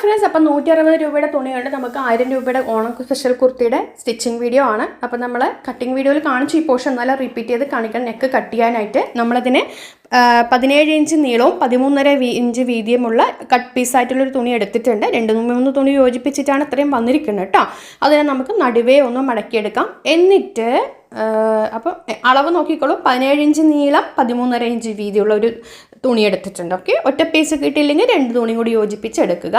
Friends, അപ്പോൾ 160 രൂപയുടെ തുണിയുണ്ട്. നമുക്ക് 1000 രൂപയുടെ ഓണം സ്പെഷ്യൽ കുർത്തിയുടെ സ്റ്റിച്ചിങ് വീഡിയോ ആണ്. അപ്പോൾ നമ്മൾ കട്ടിങ് വീഡിയോയിൽ കാണിച്ചു ഈ പോർഷൻ നല്ല റിപ്പീറ്റ് ചെയ്ത് കാണിക്കണം. നെക്ക് കട്ട് ചെയ്യാനായിട്ട് നമ്മളതിന് 17 ഇഞ്ച് നീളവും 13.5 ഇഞ്ച് വീതിയുമുള്ള കട്ട് പീസായിട്ടുള്ളൊരു തുണി എടുത്തിട്ടുണ്ട്. 2-3 തുണി യോജിപ്പിച്ചിട്ടാണ് ഇത്രയും വന്നിരിക്കുന്നത് കേട്ടോ. അതിനെ നമുക്ക് നടുവേ ഒന്ന് മടക്കിയെടുക്കാം. എന്നിട്ട് അപ്പോൾ അളവ് നോക്കിക്കോളൂ. 17 ഇഞ്ച് നീളം 13.5 ഇഞ്ച് വീതിയുള്ള ഒരു തുണി എടുത്തിട്ടുണ്ട്. ഓക്കെ, ഒറ്റ പീസ് കിട്ടിയില്ലെങ്കിൽ 2 തുണി കൂടി യോജിപ്പിച്ചെടുക്കുക.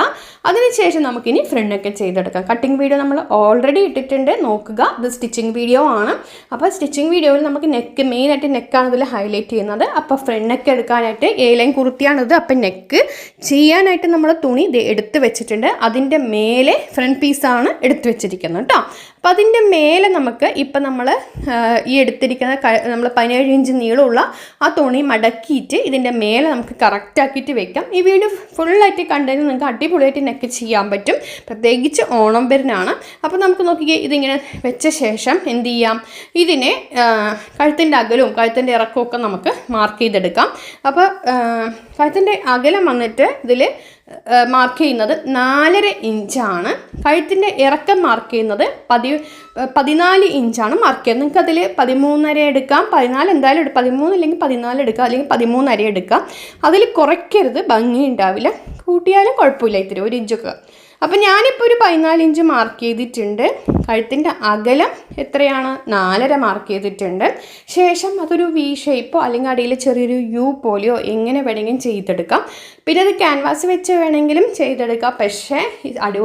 അതിനുശേഷം നമുക്കിനി ഫ്രണ്ടൊക്കെ ചെയ്തെടുക്കാം. കട്ടിങ് വീഡിയോ നമ്മൾ ഓൾറെഡി ഇട്ടിട്ടുണ്ട്, നോക്കുക. ഇത് സ്റ്റിച്ചിങ് വീഡിയോ ആണ്. അപ്പോൾ സ്റ്റിച്ചിങ് വീഡിയോയിൽ നമുക്ക് നെക്ക് മെയിനായിട്ട് നെക്കാണ് ഇതിൽ ഹൈലൈറ്റ് ചെയ്യുന്നത്. അപ്പോൾ ഫ്രണ്ടൊക്കെ എടുക്കാനായിട്ട് ലൈൻ കുർത്തിയാണിത്. അപ്പം നെക്ക് ചെയ്യാനായിട്ട് നമ്മൾ തുണി എടുത്ത് വെച്ചിട്ടുണ്ട്. അതിൻ്റെ മേലെ ഫ്രണ്ട് പീസാണ് എടുത്ത് വെച്ചിരിക്കുന്നത് കേട്ടോ. അപ്പോൾ അതിൻ്റെ മേലെ നമുക്ക് ഇപ്പം നമ്മൾ ഈ എടുത്തിരിക്കുന്ന നമ്മൾ 17 ഇഞ്ച് നീളമുള്ള ആ തുണി മടക്കിയിട്ട് ഇതിൻ്റെ മേലെ നമുക്ക് കറക്റ്റാക്കിയിട്ട് വെക്കാം. ഈ വീഡിയോ ഫുള്ളായിട്ട് കണ്ടതിന് നിങ്ങൾക്ക് അടിപൊളിയായിട്ട് നെക്ക് ചെയ്യാൻ പറ്റും, പ്രത്യേകിച്ച് ഓണം വരുന്നതാണ്. അപ്പോൾ നമുക്ക് നോക്കിക്കേ, ഇതിങ്ങനെ വെച്ച ശേഷം എന്ത് ചെയ്യാം, ഇതിനെ കഴുത്തിൻ്റെ അകലവും കഴുത്തിൻ്റെ ഇറക്കവും ഒക്കെ നമുക്ക് മാർക്ക് ചെയ്തെടുക്കാം. അപ്പോൾ കഴുത്തിൻ്റെ അകലം വന്നിട്ട് ഇതിൽ മാർക്ക് ചെയ്യുന്നത് 4.5 ഇഞ്ചാണ്. കഴുത്തിൻ്റെ ഇറക്കം മാർക്ക് ചെയ്യുന്നത് 14 ഇഞ്ചാണ് മാർക്ക് ചെയ്യുന്നത്. നിങ്ങൾക്ക് അതിൽ 13.5 എടുക്കാം, 14 എന്തായാലും 13 അല്ലെങ്കിൽ 14 എടുക്കാം, അല്ലെങ്കിൽ 13.5 എടുക്കാം. അതിൽ കുറയ്ക്കരുത്, ഭംഗി ഉണ്ടാവില്ല. കൂട്ടിയാലും കുഴപ്പമില്ല, ഇത്തിരി 1 ഇഞ്ചൊക്കെ. അപ്പം ഞാനിപ്പോൾ ഒരു 14 ഇഞ്ച് മാർക്ക് ചെയ്തിട്ടുണ്ട്. കഴുത്തിൻ്റെ അകലം എത്രയാണ്, 4.5 മാർക്ക് ചെയ്തിട്ടുണ്ട്. ശേഷം അതൊരു വി ഷേപ്പോ അല്ലെങ്കിൽ അടിയിൽ ചെറിയൊരു യു പോലെയോ എങ്ങനെ വേണമെങ്കിലും ചെയ്തെടുക്കാം. പിന്നെ അത് ക്യാൻവാസ് വെച്ച് വേണമെങ്കിലും ചെയ്തെടുക്കാം, പക്ഷേ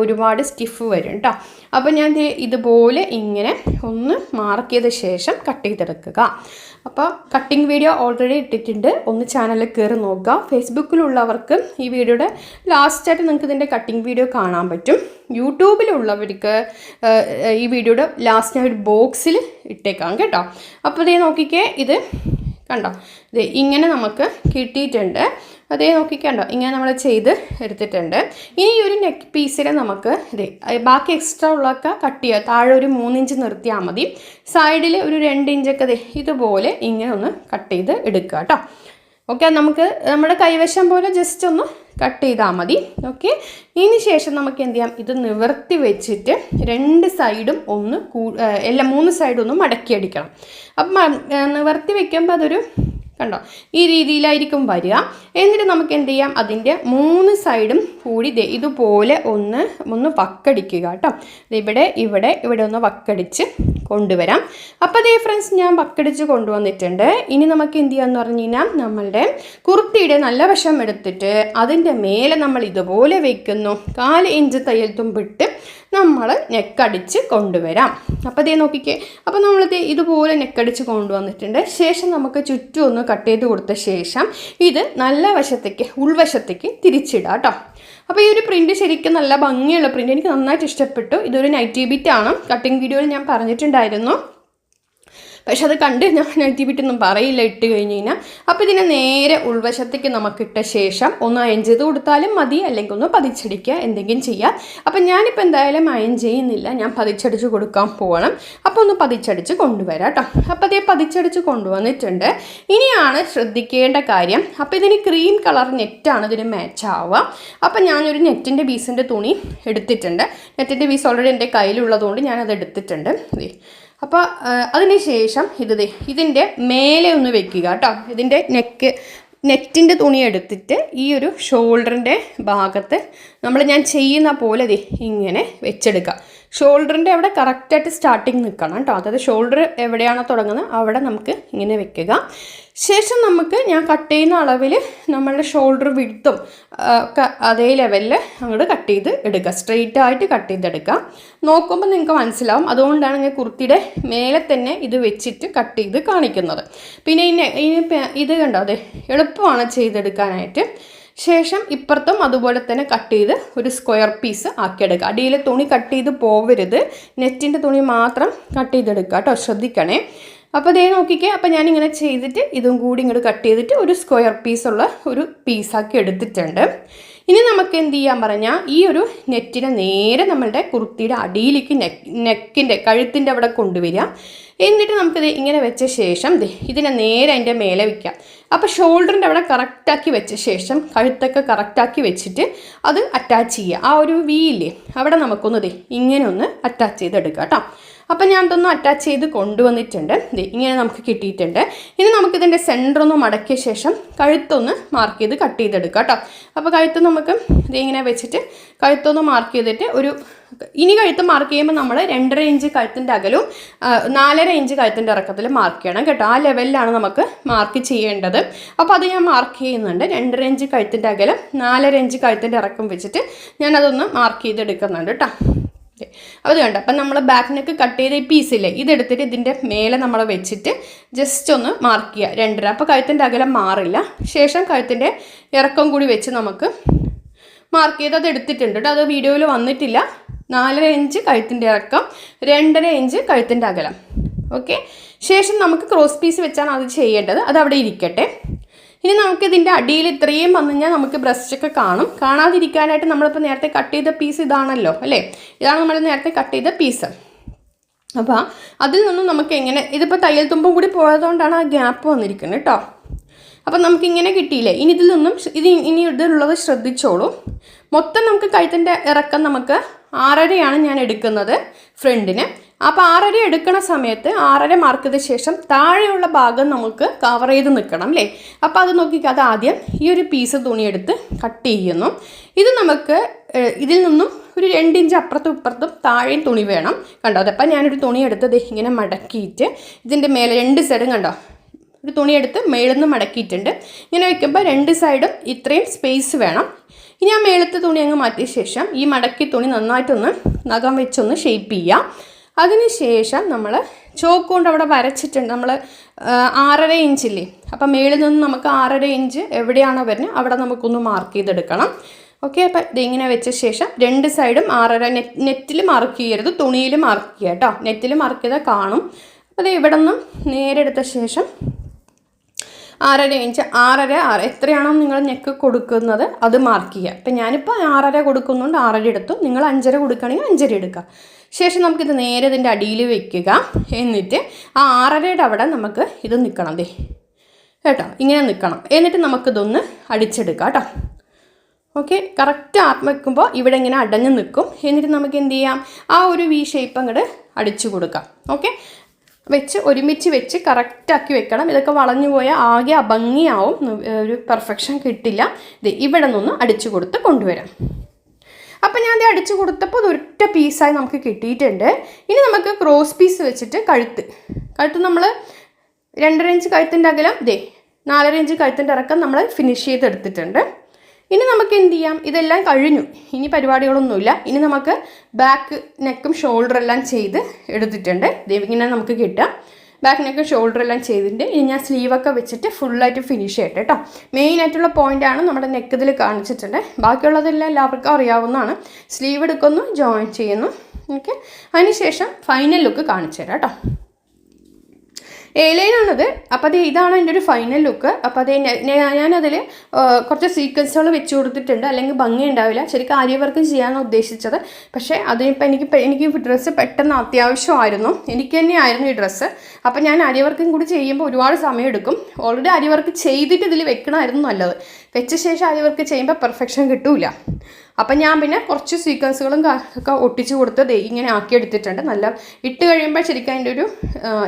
ഒരുപാട് സ്റ്റിഫ് വരും കേട്ടോ. അപ്പോൾ ഞാൻ ഇതുപോലെ ഇങ്ങനെ ഒന്ന് മാർക്ക് ചെയ്ത ശേഷം കട്ട് ചെയ്തെടുക്കുക. അപ്പോൾ കട്ടിങ് വീഡിയോ ഓൾറെഡി ഇട്ടിട്ടുണ്ട്, ഒന്ന് ചാനലിൽ കയറി നോക്കുക. ഫേസ്ബുക്കിലുള്ളവർക്ക് ഈ വീഡിയോയുടെ ലാസ്റ്റായിട്ട് നിങ്ങൾക്ക് ഇതിൻ്റെ കട്ടിങ് വീഡിയോ കാണാൻ പറ്റും. യൂട്യൂബിലുള്ളവർക്ക് ഈ വീഡിയോയുടെ ലാസ്റ്റ് ഞാൻ ഒരു ബോക്സിൽ ഇട്ടേക്കാം കേട്ടോ. അപ്പോൾ ഇതേ നോക്കിക്കേ, ഇത് കണ്ടോ, ഇത് ഇങ്ങനെ നമുക്ക് കിട്ടിയിട്ടുണ്ട്. അതേ നോക്കിക്കണ്ടോ, ഇങ്ങനെ നമ്മൾ ചെയ്ത് എടുത്തിട്ടുണ്ട്. ഇനി ഒരു നെക്ക് പീസിൽ നമുക്ക് ബാക്കി എക്സ്ട്രാ ഉള്ളതൊക്കെ കട്ട് ചെയ്യുക. താഴെ ഒരു 3 ഇഞ്ച് നിർത്തിയാൽ മതി. സൈഡിൽ ഒരു 2 ഇഞ്ചൊക്കെ ഇതുപോലെ ഇങ്ങനെ ഒന്ന് കട്ട് ചെയ്ത് എടുക്കുക കേട്ടോ. ഓക്കെ, നമുക്ക് നമ്മുടെ കൈവശം പോലെ ജസ്റ്റ് ഒന്ന് കട്ട് ചെയ്താൽ മതി. ഓക്കെ, ഇതിന് ശേഷം നമുക്ക് എന്ത് ചെയ്യാം, ഇത് നിവർത്തി വെച്ചിട്ട് 2 സൈഡും ഒന്ന് 3 സൈഡും ഒന്ന് മടക്കി അടിക്കണം. അപ്പം നിവർത്തി വെക്കുമ്പോൾ അതൊരു കണ്ടോ ഈ രീതിയിലായിരിക്കും വരിക. എന്നിട്ട് നമുക്ക് എന്ത് ചെയ്യാം, അതിൻ്റെ 3 സൈഡും കൂടി ഇതുപോലെ ഒന്ന് വക്കടിക്കുക കേട്ടോ. ഇവിടെ ഒന്ന് വക്കടിച്ച് കൊണ്ടുവരാം. അപ്പോൾ അതേ ഫ്രണ്ട്സ്, ഞാൻ വക്കടിച്ച് കൊണ്ടുവന്നിട്ടുണ്ട്. ഇനി നമുക്ക് എന്ത് ചെയ്യാമെന്ന് പറഞ്ഞു കഴിഞ്ഞാൽ, നമ്മളുടെ കുർത്തിയുടെ നല്ല വശം എടുത്തിട്ട് അതിൻ്റെ മേലെ നമ്മൾ ഇതുപോലെ വയ്ക്കുന്നു. 4 ഇഞ്ച് തയ്യൽ തുമ്പിട്ട് നമ്മൾ നെക്കടിച്ച് കൊണ്ടുവരാം. അപ്പോൾ അതേ നോക്കിക്കേ, അപ്പോൾ നമ്മളിത് ഇതുപോലെ നെക്കടിച്ച് കൊണ്ടുവന്നിട്ടുണ്ട്. ശേഷം നമുക്ക് ചുറ്റും ഒന്ന് കട്ട് ചെയ്ത് കൊടുത്ത ശേഷം ഇത് നല്ല വശത്തേക്ക് ഉൾവശത്തേക്ക് തിരിച്ചിടാം കേട്ടോ. അപ്പോൾ ഈ ഒരു പ്രിൻറ്റ് ശരിക്കും നല്ല ഭംഗിയുള്ള പ്രിൻറ്റ്, എനിക്ക് നന്നായിട്ട് ഇഷ്ടപ്പെട്ടു. ഇതൊരു നൈറ്റി ബിറ്റ് ആണ്. കട്ടിങ് വീഡിയോയിൽ ഞാൻ പറഞ്ഞിട്ടുണ്ടായിരുന്നു, പക്ഷെ അത് കണ്ട് ഞാൻ നൈറ്റി ബിറ്റൊന്നും പറയില്ല ഇട്ട് കഴിഞ്ഞ് കഴിഞ്ഞാൽ. അപ്പോൾ ഇതിനെ നേരെ ഉൾവശത്തേക്ക് നമുക്ക് ഇട്ട ശേഷം ഒന്ന് അയൺ ചെയ്ത് കൊടുത്താലും മതി, അല്ലെങ്കിൽ ഒന്ന് പതിച്ചടിക്കുക, എന്തെങ്കിലും ചെയ്യാം. അപ്പം ഞാനിപ്പോൾ എന്തായാലും അയൺ ചെയ്യുന്നില്ല, ഞാൻ പതിച്ചടിച്ച് കൊടുക്കാൻ പോകണം. അപ്പോൾ ഒന്ന് പതിച്ചടിച്ച് കൊണ്ടുവരാം കേട്ടോ. അപ്പോൾ അതേ പതിച്ചടിച്ച് കൊണ്ടുവന്നിട്ടുണ്ട്. ഇനിയാണ് ശ്രദ്ധിക്കേണ്ട കാര്യം, അപ്പോൾ ഇതിന് ക്രീം കളർ നെറ്റാണ് ഇതിന് മാച്ച് ആവുക. അപ്പം ഞാനൊരു നെറ്റിൻ്റെ പീസിൻ്റെ തുണി എടുത്തിട്ടുണ്ട്. നെറ്റിൻ്റെ പീസ് ഓൾറെഡി എൻ്റെ കയ്യിലുള്ളതുകൊണ്ട് ഞാനത് എടുത്തിട്ടുണ്ട്. അപ്പോൾ അതിന് ശേഷം ഇതിൻ്റെ മേലെ ഒന്ന് വെക്കുക കേട്ടോ. ഇതിൻ്റെ നെറ്റിൻ്റെ തുണി എടുത്തിട്ട് ഈ ഒരു ഷോൾഡറിൻ്റെ ഭാഗത്ത് ഞാൻ ചെയ്യുന്ന പോലെ ഇങ്ങനെ വെച്ചെടുക്കുക. ഷോൾഡറിൻ്റെ അവിടെ കറക്റ്റായിട്ട് സ്റ്റാർട്ടിങ് നിൽക്കണം കേട്ടോ. അതായത് ഷോൾഡർ എവിടെയാണോ തുടങ്ങുന്നത് അവിടെ നമുക്ക് ഇങ്ങനെ വെക്കുക. ശേഷം നമുക്ക് ഞാൻ കട്ട് ചെയ്യുന്ന അളവിൽ നമ്മളുടെ ഷോൾഡർ വിഡ്ത്തും ഒക്കെ അതേ ലെവലിൽ അങ്ങോട്ട് കട്ട് ചെയ്ത് എടുക്കുക. സ്ട്രെയിറ്റ് ആയിട്ട് കട്ട് ചെയ്തെടുക്കുക. നോക്കുമ്പോൾ നിങ്ങൾക്ക് മനസ്സിലാവും, അതുകൊണ്ടാണ് ഞാൻ കുർത്തിയുടെ മേലെ തന്നെ ഇത് വെച്ചിട്ട് കട്ട് ചെയ്ത് കാണിക്കുന്നത്. പിന്നെ ഇത് കണ്ടോ, അതെ എളുപ്പമാണ് ചെയ്തെടുക്കാനായിട്ട്. ശേഷം ഇപ്പുറത്തും അതുപോലെ തന്നെ കട്ട് ചെയ്ത് ഒരു സ്ക്വയർ പീസ് ആക്കിയെടുക്കുക. അടിയിലെ തുണി കട്ട് ചെയ്ത് പോവരുത്, നെറ്റിൻ്റെ തുണി മാത്രം കട്ട് ചെയ്തെടുക്കുക കേട്ടോ, ശ്രദ്ധിക്കണേ. അപ്പോൾ അതേ നോക്കിക്കേ, അപ്പോൾ ഞാനിങ്ങനെ ചെയ്തിട്ട് ഇതും കൂടി ഇങ്ങോട്ട് കട്ട് ചെയ്തിട്ട് ഒരു സ്ക്വയർ പീസുള്ള ഒരു പീസാക്കി എടുത്തിട്ടുണ്ട്. ഇനി നമുക്ക് എന്ത് ചെയ്യാൻ പറഞ്ഞാൽ ഈ ഒരു നെറ്റിനെ നേരെ നമ്മളുടെ കുർത്തിയുടെ അടിയിലേക്ക് നെക്കിൻ്റെ കഴുത്തിൻ്റെ അവിടെ കൊണ്ടുവരിക. എന്നിട്ട് നമുക്കിത് ഇങ്ങനെ വെച്ച ശേഷം ഇതിനെ നേരെ അതിൻ്റെ മേലെ വയ്ക്കാം. അപ്പോൾ ഷോൾഡറിൻ്റെ അവിടെ കറക്റ്റാക്കി വെച്ച ശേഷം കഴുത്തൊക്കെ കറക്റ്റാക്കി വെച്ചിട്ട് അത് അറ്റാച്ച് ചെയ്യുക. ആ ഒരു വീയില്ലേ അവിടെ നമുക്കൊന്ന് ഇങ്ങനെ ഒന്ന് അറ്റാച്ച് ചെയ്തെടുക്കുക കേട്ടോ. അപ്പം ഞാൻ ഇതൊന്ന് അറ്റാച്ച് ചെയ്ത് കൊണ്ടുവന്നിട്ടുണ്ട്. ഇങ്ങനെ നമുക്ക് കിട്ടിയിട്ടുണ്ട്. ഇനി നമുക്കിതിൻ്റെ സെൻറ്റർ ഒന്ന് മടക്കിയ ശേഷം കഴുത്തൊന്ന് മാർക്ക് ചെയ്ത് കട്ട് ചെയ്തെടുക്കുക കേട്ടോ. അപ്പോൾ കഴുത്ത് നമുക്ക് ഇതിങ്ങനെ വെച്ചിട്ട് കഴുത്തൊന്ന് മാർക്ക് ചെയ്തിട്ട് ഇനി കഴുത്ത് മാർക്ക് ചെയ്യുമ്പോൾ നമ്മൾ 2.5 ഇഞ്ച് കഴുത്തിൻ്റെ അകലും 4.5 ഇഞ്ച് കഴുത്തിൻ്റെ ഇറക്കത്തിൽ മാർക്ക് ചെയ്യണം കേട്ടോ. ആ ലെവലിലാണ് നമുക്ക് മാർക്ക് ചെയ്യേണ്ടത്. അപ്പോൾ അത് ഞാൻ മാർക്ക് ചെയ്യുന്നുണ്ട്. 2.5 ഇഞ്ച് കഴുത്തിൻ്റെ അകലം 4.5 ഇഞ്ച് കഴുത്തിൻ്റെ ഇറക്കം വെച്ചിട്ട് ഞാനതൊന്ന് മാർക്ക് ചെയ്തെടുക്കുന്നുണ്ട് കേട്ടോ. അത് കണ്ടോ. അപ്പം നമ്മൾ ബാക്ക് നെക്ക് കട്ട് ചെയ്ത ഈ പീസില്ലേ ഇതെടുത്തിട്ട് ഇതിൻ്റെ മേലെ നമ്മൾ വെച്ചിട്ട് ജസ്റ്റ് ഒന്ന് മാർക്ക് ചെയ്യുക 2.5. അപ്പോൾ കഴുത്തിൻ്റെ അകലം മാറില്ല. ശേഷം കഴുത്തിൻ്റെ ഇറക്കം കൂടി വെച്ച് നമുക്ക് മാർക്ക് ചെയ്ത് അത് എടുത്തിട്ടുണ്ട് കേട്ടോ. അത് വീഡിയോയിൽ വന്നിട്ടില്ല. 4.5 ഇഞ്ച് കഴുത്തിൻ്റെ ഇറക്കം, 2.5 ഇഞ്ച് കഴുത്തിൻ്റെ അകലം. ഓക്കെ. ശേഷം നമുക്ക് ക്രോസ് പീസ് വെച്ചാണ് അത് ചെയ്യേണ്ടത്. അത് അവിടെ ഇരിക്കട്ടെ. ഇനി നമുക്കിതിൻ്റെ അടിയിൽ ഇത്രയും വന്നു കഴിഞ്ഞാൽ നമുക്ക് ബ്രസ്റ്റൊക്കെ കാണും. കാണാതിരിക്കാനായിട്ട് നമ്മളിപ്പോൾ നേരത്തെ കട്ട് ചെയ്ത പീസ് ഇതാണല്ലോ അല്ലേ. ഇതാണ് നമ്മൾ നേരത്തെ കട്ട് ചെയ്ത പീസ്. അപ്പോൾ അതിൽ നിന്നും നമുക്ക് എങ്ങനെ ഇതിപ്പോൾ തയ്യൽ തുമ്പും കൂടി പോയതുകൊണ്ടാണ് ആ ഗ്യാപ്പ് വന്നിരിക്കുന്നത് കേട്ടോ. അപ്പം നമുക്കിങ്ങനെ കിട്ടിയില്ലേ. ഇനി ഇതിൽ നിന്നും ഇനി ഇതിലുള്ളത് ശ്രദ്ധിച്ചോളൂ. മൊത്തം നമുക്ക് കഴുത്തിൻ്റെ ഇറക്കം നമുക്ക് 6.5 ഞാൻ എടുക്കുന്നത് ഫ്രണ്ടിന്. അപ്പോൾ 6.5 എടുക്കുന്ന സമയത്ത് 6.5 മാർക്ക് ചെയ്ത ശേഷം താഴെയുള്ള ഭാഗം നമുക്ക് കവർ ചെയ്ത് നിൽക്കണം അല്ലേ. അപ്പോൾ അത് നോക്കിക്കുക. അത് ആദ്യം ഈ ഒരു പീസ് തുണിയെടുത്ത് കട്ട് ചെയ്യുന്നു. ഇത് നമുക്ക് ഇതിൽ നിന്നും ഒരു 2 ഇഞ്ച് അപ്പുറത്തും ഇപ്പുറത്തും താഴെയും തുണി വേണം കണ്ടോ. അതപ്പോൾ ഞാനൊരു തുണി എടുത്ത് ഇങ്ങനെ മടക്കിയിട്ട് ഇതിൻ്റെ മേലെ 2 സൈഡും കണ്ടോ ഒരു തുണിയെടുത്ത് മേളിൽ നിന്ന് മടക്കിയിട്ടുണ്ട്. ഇങ്ങനെ വയ്ക്കുമ്പോൾ 2 സൈഡും ഇത്രയും സ്പേസ് വേണം. ഇനി ആ മേളത്തെ തുണി അങ്ങ് മാറ്റിയ ശേഷം ഈ മടക്കി തുണി നന്നായിട്ടൊന്ന് നഖം വെച്ചൊന്ന് ഷേപ്പ് ചെയ്യുക. അതിന് ശേഷം നമ്മൾ ചോക്ക് കൊണ്ട് അവിടെ വരച്ചിട്ടുണ്ട്. നമ്മൾ 6.5 ഇഞ്ചില്ലേ. അപ്പം മേളിൽ നിന്ന് നമുക്ക് 6.5 ഇഞ്ച് എവിടെയാണോ വരുന്നത് അവിടെ നമുക്കൊന്ന് മാർക്ക് ചെയ്തെടുക്കണം. ഓക്കെ. അപ്പം ഇതിങ്ങനെ വെച്ച ശേഷം 2 സൈഡും 6.5 നെറ്റിൽ മാർക്ക് ചെയ്യരുത്, തുണിയിൽ മാർക്ക് ചെയ്യുക കേട്ടോ. നെറ്റിൽ മാർക്ക് ചെയ്താൽ കാണും. അത് ഇവിടെ നിന്നും നേരെ എടുത്ത ശേഷം 6.5 ഇഞ്ച് 6.5 എത്രയാണോ നിങ്ങൾ നെക്ക് കൊടുക്കുന്നത് അത് മാർക്ക് ചെയ്യുക. ഇപ്പം ഞാനിപ്പോൾ 6.5 കൊടുക്കുന്നുണ്ട് 6.5 എടുത്തു. നിങ്ങൾ 5.5 കൊടുക്കുകയാണെങ്കിൽ 5.5 എടുക്കുക. ശേഷം നമുക്കിത് നേരെ ഇതിൻ്റെ അടിയിൽ വെക്കുക. എന്നിട്ട് ആ 6.5യുടെ അവിടെ നമുക്ക് ഇത് നിൽക്കണം കേട്ടോ. ഇങ്ങനെ നിൽക്കണം. എന്നിട്ട് നമുക്കിതൊന്ന് അടിച്ചെടുക്കാം കേട്ടോ. ഓക്കെ. കറക്റ്റ് വെക്കുമ്പോൾ ഇവിടെ ഇങ്ങനെ അടഞ്ഞ് നിൽക്കും. എന്നിട്ട് നമുക്ക് എന്ത് ചെയ്യാം, ആ ഒരു വി ഷേപ്പ് അങ്ങോട്ട് അടിച്ചു കൊടുക്കാം. ഓക്കെ. ഒരുമിച്ച് വെച്ച് കറക്റ്റാക്കി വെക്കണം. ഇതൊക്കെ വളഞ്ഞു പോയാൽ ആകെ അഭംഗിയാവും, ഒരു പെർഫെക്ഷൻ കിട്ടില്ല. ഇവിടെ നിന്ന് അടിച്ചു കൊടുത്ത് കൊണ്ടുവരാം. അപ്പം ഞാൻ ഇത് അടിച്ചു കൊടുത്തപ്പോൾ അതൊരൊറ്റ പീസായി നമുക്ക് കിട്ടിയിട്ടുണ്ട്. ഇനി നമുക്ക് ക്രോസ് പീസ് വെച്ചിട്ട് കഴുത്ത് നമ്മൾ 2.5 ഇഞ്ച് കഴുത്തിൻ്റെ അകലം 4.5 ഇഞ്ച് കഴുത്തിൻ്റെ ഇറക്കം നമ്മൾ ഫിനിഷ് ചെയ്തെടുത്തിട്ടുണ്ട്. ഇനി നമുക്ക് എന്ത് ചെയ്യാം, ഇതെല്ലാം കഴിഞ്ഞു. ഇനി പരിപാടികളൊന്നുമില്ല. ഇനി നമുക്ക് ബാക്ക് നെക്കും ഷോൾഡറെല്ലാം ചെയ്ത് എടുത്തിട്ടുണ്ട്. ഇങ്ങനെ നമുക്ക് കിട്ടാം. ബാക്ക് നെക്കും ഷോൾഡറെല്ലാം ചെയ്തിട്ടുണ്ട്. ഇനി ഞാൻ സ്ലീവൊക്കെ വെച്ചിട്ട് ഫുള്ളായിട്ട് ഫിനിഷ് ചെയ്യട്ടെ കേട്ടോ. മെയിനായിട്ടുള്ള പോയിൻ്റാണ് നമ്മുടെ നെക്ക് ഇതിൽ കാണിച്ചിട്ടുണ്ട്. ബാക്കിയുള്ളതെല്ലാം എല്ലാവർക്കും അറിയാവുന്നതാണ്. സ്ലീവ് എടുക്കുന്നു, ജോയിൻ ചെയ്യുന്നു. ഓക്കെ. അതിനുശേഷം ഫൈനൽ ലുക്ക് കാണിച്ചു തരാം കേട്ടോ. A-ലൈനാണത്. അപ്പോൾ ഇതാണ് എൻ്റെ ഒരു ഫൈനൽ ലുക്ക്. അപ്പോൾ ഞാനതിൽ കുറച്ച് സീക്വൻസുകൾ വെച്ച് കൊടുത്തിട്ടുണ്ട്. അല്ലെങ്കിൽ ഭംഗി ഉണ്ടാവില്ല. ശരിക്കും ആര്യ വർക്ക് ചെയ്യാനാണ് ഉദ്ദേശിച്ചത്. പക്ഷേ അതിനിപ്പോൾ എനിക്ക് ഡ്രസ്സ് പെട്ടെന്ന് അത്യാവശ്യമായിരുന്നു. എനിക്ക് തന്നെയായിരുന്നു ഈ ഡ്രസ്സ്. അപ്പോൾ ഞാൻ ആര്യ വർക്കും കൂടി ചെയ്യുമ്പോൾ ഒരുപാട് സമയം എടുക്കും. ഓൾറെഡി ആര്യ വർക്ക് ചെയ്തിട്ട് ഇതിൽ വെക്കണമായിരുന്നു നല്ലത്. വെച്ച ശേഷം ആര്യ വർക്ക് ചെയ്യുമ്പോൾ പെർഫെക്ഷൻ കിട്ടില്ല. അപ്പം ഞാൻ പിന്നെ കുറച്ച് സീക്വൻസുകളും ഒക്കെ ഒട്ടിച്ച് കൊടുത്ത് ഇങ്ങനെ ആക്കി എടുത്തിട്ടുണ്ട്. നല്ല ഇട്ട് കഴിയുമ്പോൾ ശരിക്കും അതിൻ്റെ ഒരു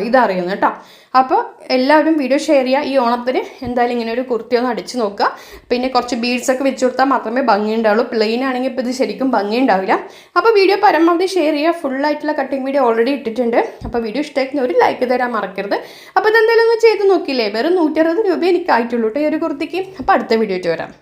ഇതറിയുന്നു കേട്ടോ. അപ്പോൾ എല്ലാവരും വീഡിയോ ഷെയർ ചെയ്യുക. ഈ ഓണത്തിന് എന്തായാലും ഇങ്ങനെ ഒരു കുർത്തി ഒന്ന് അടിച്ച് നോക്കുക. പിന്നെ കുറച്ച് ബീഡ്സൊക്കെ വെച്ച് കൊടുത്താൽ മാത്രമേ ഭംഗി ഉണ്ടാവുള്ളൂ. പ്ലെയിൻ ആണെങ്കിൽ ഇപ്പോൾ ഇത് ശരിക്കും ഭംഗി ഉണ്ടാവില്ല. അപ്പോൾ വീഡിയോ പരമാവധി ഷെയർ ചെയ്യുക. ഫുള്ളായിട്ടുള്ള കട്ടിങ് വീഡിയോ ഓൾറെഡി ഇട്ടിട്ടുണ്ട്. അപ്പോൾ വീഡിയോ ഇഷ്ടമായിരിക്കുന്ന ഒരു ലൈക്ക് തരാൻ മറക്കരുത്. അപ്പോൾ ഇതെന്തായാലും ഒന്ന് ചെയ്ത് നോക്കിയില്ലേ. വെറും 160 രൂപ എനിക്കായിട്ടുള്ളൂ കേട്ടോ ഈ ഒരു കുർത്തിക്ക്. അപ്പോൾ അടുത്ത വീഡിയോ ആയിട്ട് വരാം.